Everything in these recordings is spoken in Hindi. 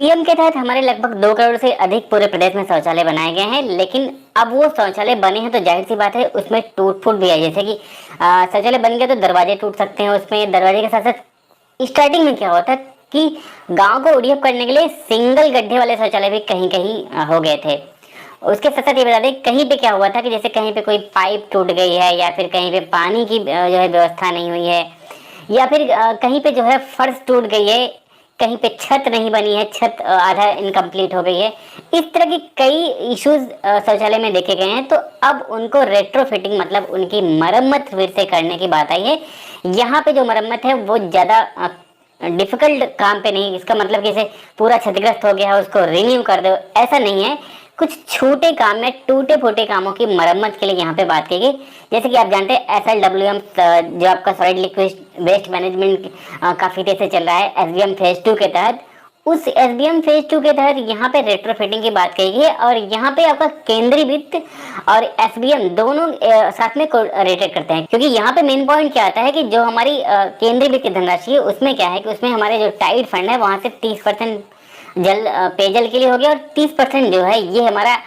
स्कीम के तहत हमारे लगभग 2 करोड़ से अधिक पूरे प्रदेश में शौचालय बनाए गए हैं, लेकिन अब वो शौचालय बने हैं तो जाहिर सी बात है उसमें टूट फूट भी है। जैसे कि शौचालय बन गया तो दरवाजे टूट सकते हैं, उसमें दरवाजे के साथ साथ स्टार्टिंग में क्या होता है कि गांव को ओडीएफ करने के लिए सिंगल गड्ढे वाले शौचालय भी कहीं कहीं हो गए थे। उसके साथ साथ ये बता दें कहीं पे क्या हुआ था कि जैसे कहीं पे कोई पाइप टूट गई है, या फिर कहीं पे पानी की जो है व्यवस्था नहीं हुई है, या फिर कहीं पे जो है फर्श टूट गई है, कहीं पे छत नहीं बनी है, छत आधा इनकम्प्लीट हो गई है। इस तरह की कई इश्यूज शौचालय में देखे गए हैं। तो अब उनको रेट्रोफिटिंग मतलब उनकी मरम्मत फिर से करने की बात आई है। यहाँ पे जो मरम्मत है वो ज़्यादा डिफिकल्ट काम पे नहीं, इसका मतलब कि जैसे पूरा क्षतिग्रस्त हो गया है उसको रिन्यू कर दो, ऐसा नहीं है। कुछ छोटे काम में टूटे फूटे कामों की मरम्मत के लिए यहाँ पे बात की गई। जैसे कि आप जानते हैं SLWM जो आपका सॉलिड लिक्विड वेस्ट मैनेजमेंट काफी देर से चल रहा है, SBM फेज 2 के तहत, उस SBM फेज 2 के तहत यहाँ पे रेट्रोफिटिंग की बात कही गई है। और यहाँ पे आपका केंद्रीय वित्त और SBM दोनों साथ में रिलेटेड करते हैं, क्योंकि यहाँ पे मेन पॉइंट क्या आता है कि जो हमारी केंद्रीय वित्त धनराशि है उसमें क्या है कि उसमें हमारे जो टाइड फंड है वहां से 30% जल पेयजल के लिए हो गया, और 30% जो है ये हमारा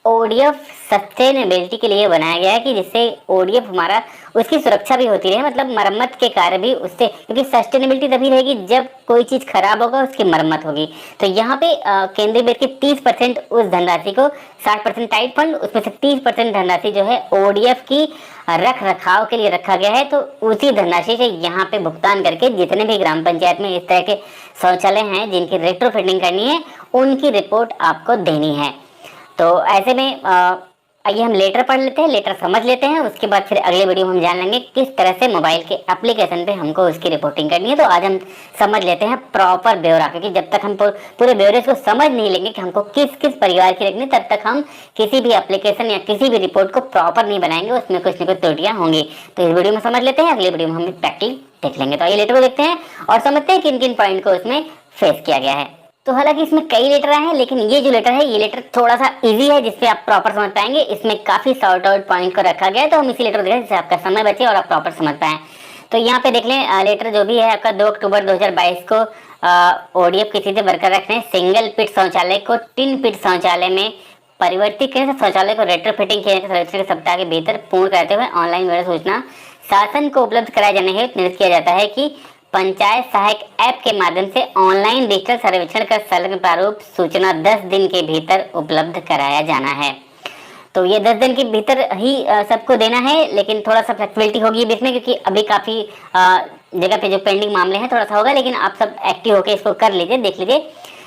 ओडीएफ सस्टेनेबिलिटी के लिए बनाया गया है, कि जिससे ओडीएफ हमारा उसकी सुरक्षा भी होती रहे, मतलब मरम्मत के कार्य भी उससे, क्योंकि सस्टेनेबिलिटी तभी रहेगी जब कोई चीज खराब होगा उसकी मरम्मत होगी। तो यहाँ पे केंद्रीय वित्त की 30% उस धनराशि को, 60% टाइट फंड, उसमें से 30% धनराशि जो है ओडीएफ की रख रखाव के लिए रखा गया है। तो उसी धनराशि से यहाँ पे भुगतान करके जितने भी ग्राम पंचायत में इस तरह के शौचालय हैं जिनकी रेट्रोफिटिंग करनी है उनकी रिपोर्ट आपको देनी है। तो ऐसे में आइए हम लेटर पढ़ लेते हैं, लेटर समझ लेते हैं, उसके बाद फिर अगले वीडियो में हम जान लेंगे किस तरह से मोबाइल के एप्लीकेशन पे हमको उसकी रिपोर्टिंग करनी है। तो आज हम समझ लेते हैं प्रॉपर ब्यौरा, क्योंकि जब तक हम पूरे ब्यौरे को समझ नहीं लेंगे कि हमको किस किस परिवार की रखनी, तब तक हम किसी भी एप्लीकेशन या किसी भी रिपोर्ट को प्रॉपर नहीं बनाएंगे, उसमें कुछ न कुछ त्रुटियां होंगी। तो इस वीडियो में समझ लेते हैं, अगले वीडियो में हम प्रैक्टिकली देख लेंगे। तो आइए लेटर को देखते हैं और समझते हैं किन किन पॉइंट को उसमें फेस किया गया है। तो हालांकि इसमें कई लेटर आए हैं, लेकिन ये जो लेटर है ये लेटर थोड़ा सा इजी है, जिससे आप प्रॉपर समझ पाएंगे। इसमें काफी सॉर्ट आउट पॉइंट को रखा गया है, तो हम इसी लेटर को देखें जिससे आपका समय बचे और आप प्रॉपर समझ पाएं। तो यहाँ पे देख लें, लेटर जो भी है आपका 2 अक्टूबर 2022 को ओडीएफ की चीजें बरकरार रखने, सिंगल पिट शौचालय को टिन पिट शौचालय में परिवर्तित करने से शौचालय को रेट्रोफिटिंग किए सर्वेक्षण के सप्ताह के भीतर पूर्ण करते हुए ऑनलाइन व्यवस्था सूचना शासन को उपलब्ध कराए जाने हेतु निर्देश किया जाता है कि पंचायत सहायक ऐप के माध्यम से ऑनलाइन डिजिटल सर्वेक्षण का संलग्न प्रारूप सूचना 10 दिन के भीतर उपलब्ध कराया जाना है। तो ये 10 दिन के भीतर ही सबको देना है, लेकिन थोड़ा सा फ्लेक्सिबिलिटी होगी इसमें, क्योंकि अभी काफी जगह पे जो पेंडिंग मामले हैं थोड़ा सा होगा, लेकिन आप सब एक्टिव होकर इसको कर लीजिए, देख लीजिए।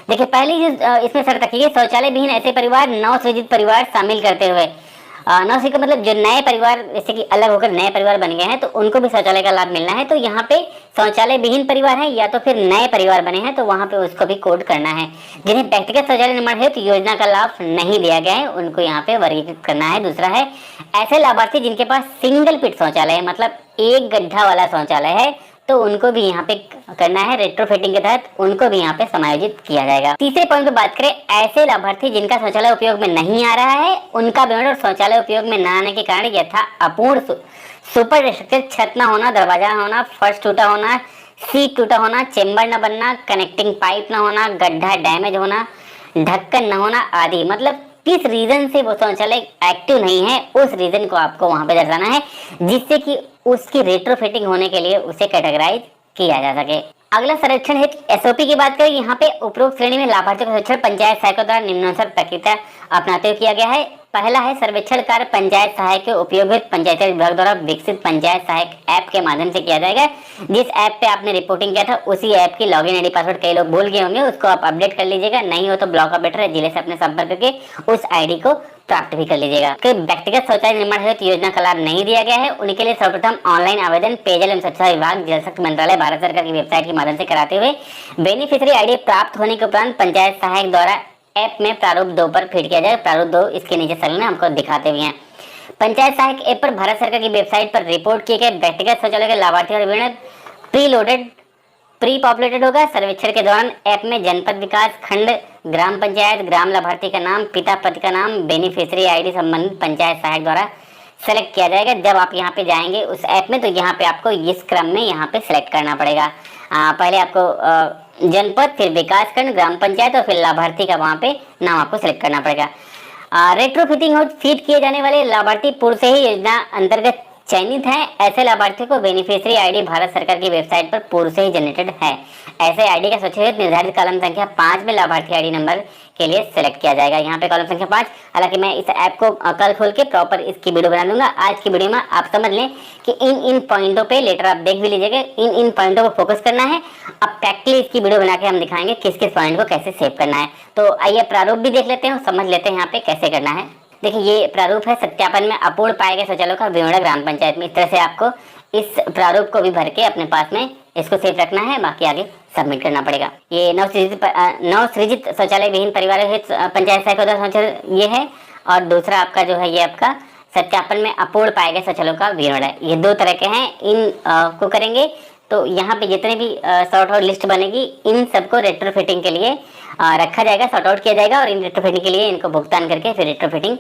देखिए पहली इसमें शर्त रखी है, शौचालय विहीन ऐसे परिवार, नवसृजित परिवार शामिल करते हुए, नवसृजित का मतलब जो नए परिवार जैसे कि अलग होकर नए परिवार बन गए हैं तो उनको भी शौचालय का लाभ मिलना है। तो यहाँ पे शौचालय विहीन परिवार है या तो फिर नए परिवार बने हैं तो वहाँ पे उसको भी कोड करना है। जिन्हें व्यक्तिगत शौचालय निर्माण है तो योजना का लाभ नहीं दिया गया है उनको यहाँ पे वर्गीकृत करना है। दूसरा है ऐसे लाभार्थी जिनके पास सिंगल पिट शौचालय है, मतलब एक गड्ढा वाला शौचालय है, तो उनको भी यहाँ पे करना है, रेट्रोफिटिंग के तहत उनको भी यहाँ पे समायोजित किया जाएगा। तीसरे पॉइंट पे बात करें, ऐसे लाभार्थी जिनका शौचालय उपयोग में नहीं आ रहा है उनका विवरण और शौचालय उपयोग में न आने के कारण यथा अपूर्ण सुपर स्ट्रक्चर, छत न होना, दरवाजा न होना, फर्श टूटा होना, सीट टूटा होना, चेम्बर न बनना, कनेक्टिंग पाइप न होना, गड्ढा डैमेज होना, ढक्कन न होना आदि, मतलब किस रीजन से वो शौचालय एक्टिव नहीं है उस रीजन को आपको वहां पे दर्शाना है, जिससे कि उसकी रेट्रोफिटिंग होने के लिए उसे कैटेगराइज किया जा सके। अगला सर्वेक्षण है एसओपी की बात करें, यहाँ पे उपरोक्त श्रेणी में लाभार्थियों का सर्वेक्षण पंचायत सहायकों द्वारा निम्नानुसार प्रक्रिया अपनाते हुए किया गया है। पहला है सर्वेक्षण कार्य पंचायत सहायक के उपयोग हेतु पंचायत विभाग द्वारा विकसित पंचायत सहायक ऐप के माध्यम से किया जाएगा। जिस ऐप पे आपने रिपोर्टिंग किया था उसी ऐप की लॉगिन आईडी पासवर्ड कई लोग भूल गए होंगे, उसको आप अपडेट कर लीजिएगा, नहीं हो तो ब्लॉक ऑपरेटर है जिले से अपने संपर्क करके उस आईडी को प्राप्त भी कर लीजिएगा। व्यक्तिगत शौचालय निर्माण हेतु योजना का लाभ नहीं दिया गया है उनके लिए सर्वप्रथम ऑनलाइन आवेदन पेयजल एवं स्वच्छता विभाग, जल शक्ति मंत्रालय, भारत सरकार की वेबसाइट के माध्यम से कराते हुए बेनिफिशियरी आईडी प्राप्त होने के उपरांत पंचायत सहायक द्वारा ऐप में प्रारूप 2 पर फीड किया जाए। प्रारूप 2 इसके नीचे संलग्न हमको दिखाते हुए हैं। पंचायत सहायक ऐप पर भारत सरकार की वेबसाइट पर रिपोर्ट किए गए व्यक्तिगत शौचालय के लाभार्थी और विवरण प्री पॉपुलेटेड होगा। सर्वेक्षण के दौरान ऐप में जनपद विकास खंड, ग्राम पंचायत, ग्राम लाभार्थी का नाम, पिता पति का नाम, बेनिफिशियरी आईडी संबंधित पंचायत सहायक द्वारा सेलेक्ट किया जाएगा। जब आप यहाँ पे जाएंगे उस ऐप में तो यहाँ पे आपको इस क्रम में यहाँ पे सेलेक्ट करना पड़ेगा। पहले आपको जनपद, फिर विकासखंड, ग्राम पंचायत और फिर लाभार्थी का वहाँ पे नाम आपको सिलेक्ट करना पड़ेगा। रेट्रोफिटिंग और फीड किए जाने वाले लाभार्थी पूर्व से ही योजना अंतर्गत चयनित हैं। ऐसे लाभार्थियों को बेनिफिशियरी आईडी भारत सरकार की वेबसाइट पर पूर्व से ही जनरेटेड है। ऐसे आईडी का स्वचालित निर्धारित कॉलम संख्या 5 में लाभार्थी आईडी नंबर के लिए सिलेक्ट किया जाएगा। यहाँ पे कॉलम संख्या 5, हालांकि मैं इस ऐप को कल खोल के प्रॉपर इसकी वीडियो बना दूंगा। आज की वीडियो में आप समझ लें कि इन पॉइंटों पे लेटर आप देख भी लीजिएगा, इन पॉइंटों को फोकस करना है। अब प्रैक्टिकली इसकी वीडियो बना के हम दिखाएंगे किस किस पॉइंट को कैसे सेव करना है। तो आइए प्रारूप भी देख लेते हैं और समझ लेते हैं यहाँ पे कैसे करना है। देखिए ये प्रारूप है, सत्यापन में अपूर्ण पाए गए शौचालयों का विवरण ग्राम पंचायत में। इस तरह से आपको इस प्रारूप को भी भर के अपने पास में इसको सेव रखना है, बाकी आगे सबमिट करना पड़ेगा। ये नवसृजित शौचालय विहीन परिवारों हेतु पंचायत सहायक शौचालय ये है, और दूसरा आपका जो है ये आपका सत्यापन में अपूर्ण पाए गए शौचालयों का विवरण है। ये दो तरह के हैं, इन को करेंगे तो यहाँ पे जितने भी सॉर्ट आउट लिस्ट बनेगी इन सबको रेट्रोफिटिंग के लिए रखा जाएगा, सॉर्ट आउट किया जाएगा, और इन रेट्रोफिटिंग के लिए इनको भुगतान करके फिर रेट्रोफिटिंग